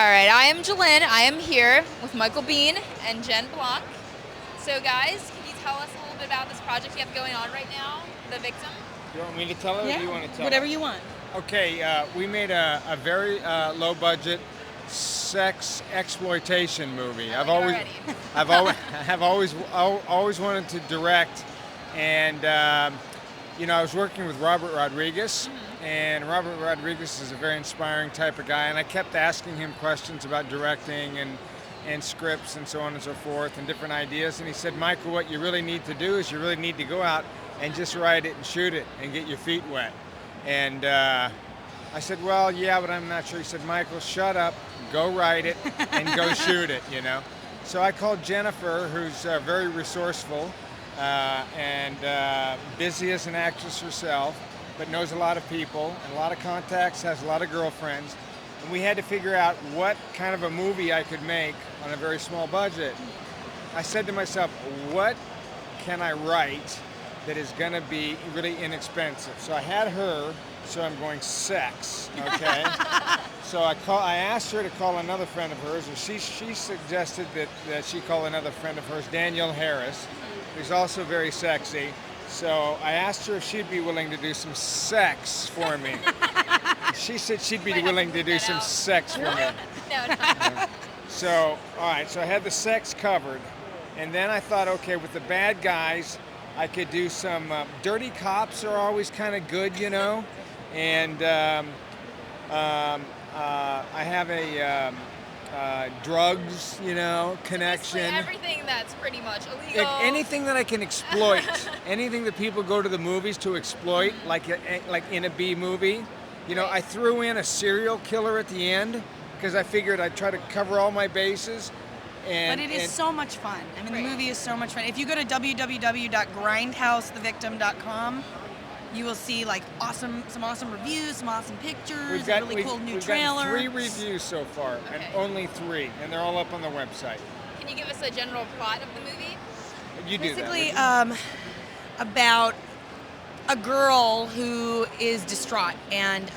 right, I am Jalyn. I am here with Michael Biehn and Jen Blanc. So guys, can you tell us a little bit about this project you have going on right now, The Victim? You want me to tell her or do you want to tell whatever her? you want. Okay, we made a very low budget sex exploitation movie. I like it already. I've always wanted to direct, and I was working with Robert Rodriguez, and Robert Rodriguez is a very inspiring type of guy, and I kept asking him questions about directing and scripts and so on and so forth and different ideas, and he said, Michael, what you really need to do is you really need to go out and just write it and shoot it and get your feet wet. And I said, well, yeah, but I'm not sure. He said, Michael, shut up, go write it and go shoot it, So I called Jennifer, who's very resourceful and busy as an actress herself, but knows a lot of people and a lot of contacts, has a lot of girlfriends. And we had to figure out what kind of a movie I could make on a very small budget. I said to myself, what can I write that is going to be really inexpensive? So I had her, so I'm going sex, okay? So I asked her to call another friend of hers, and she suggested that she call another friend of hers, Danielle Harris, who's also very sexy. So I asked her if she'd be willing to do some sex for me. She said she'd be willing to do some sex for me. No. So, all right, so I had the sex covered. And then I thought, okay, with the bad guys, I could do some dirty cops are always kind of good, And I have a drugs, connection. Basically everything that's pretty much illegal. Anything that I can exploit, anything that people go to the movies to exploit, like in a B movie. I threw in a serial killer at the end because I figured I'd try to cover all my bases. But it is so much fun. I mean, the movie is so much fun. If you go to www.grindhousethevictim.com, you will see some awesome reviews, some awesome pictures, a really cool new trailer. We've gotten 3 reviews so far, and only 3, and they're all up on the website. Can you give us a general plot of the movie? You do Basically, that. about a girl who is distraught and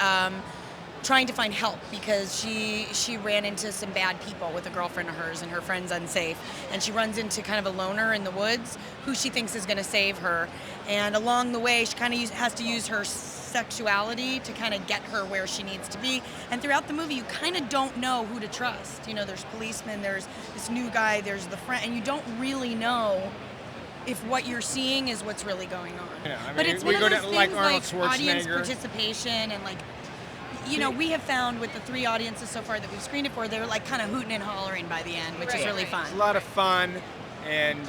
trying to find help because she ran into some bad people with a girlfriend of hers, and her friend's unsafe, and she runs into kind of a loner in the woods who she thinks is going to save her, and along the way she kind of has to use her sexuality to kind of get her where she needs to be. And throughout the movie you kind of don't know who to trust. There's policemen, there's this new guy, there's the friend, and you don't really know if what you're seeing is what's really going on. But it's one of those things like audience participation and we have found with the 3 audiences so far that we've screened it for, they were kind of hooting and hollering by the end, which is really fun. It's a lot of fun, and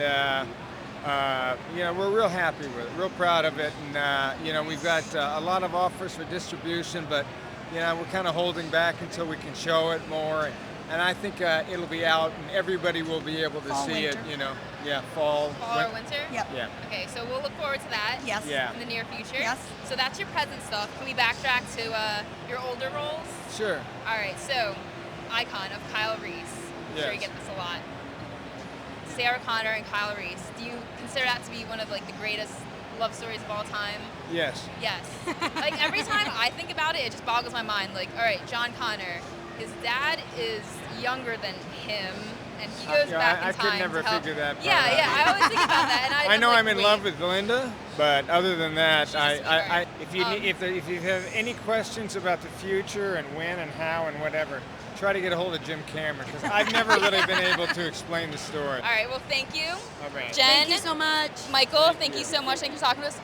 we're real happy with it, real proud of it, and we've got a lot of offers for distribution, but we're kind of holding back until we can show it more. And I think it'll be out, and everybody will be able to see winter. it. Fall or winter. Yep. Yeah. Okay, so we'll look forward to that. Yes. Yeah. In the near future. Yes. So that's your present stuff. Can we backtrack to your older roles? Sure. All right. So, icon of Kyle Reese. I'm sure you Yes. get this a lot. Sarah Connor and Kyle Reese. Do you consider that to be one of the greatest love stories of all time? Yes. Yes. Every time I think about it, it just boggles my mind. All right, John Connor. His dad is younger than him, and he goes back in time. I could never to help. figure that part Yeah, out. I always think about that, and I know I'm in wait. love with Linda, but other than that, She's a sweetheart. if you have any questions about the future and when and how and whatever, try to get a hold of Jim Cameron, because I've never really been able to explain the story. All right, well, thank you. All right. Jen. Thank you so much. Michael, thank you so much. Thank you for talking to us.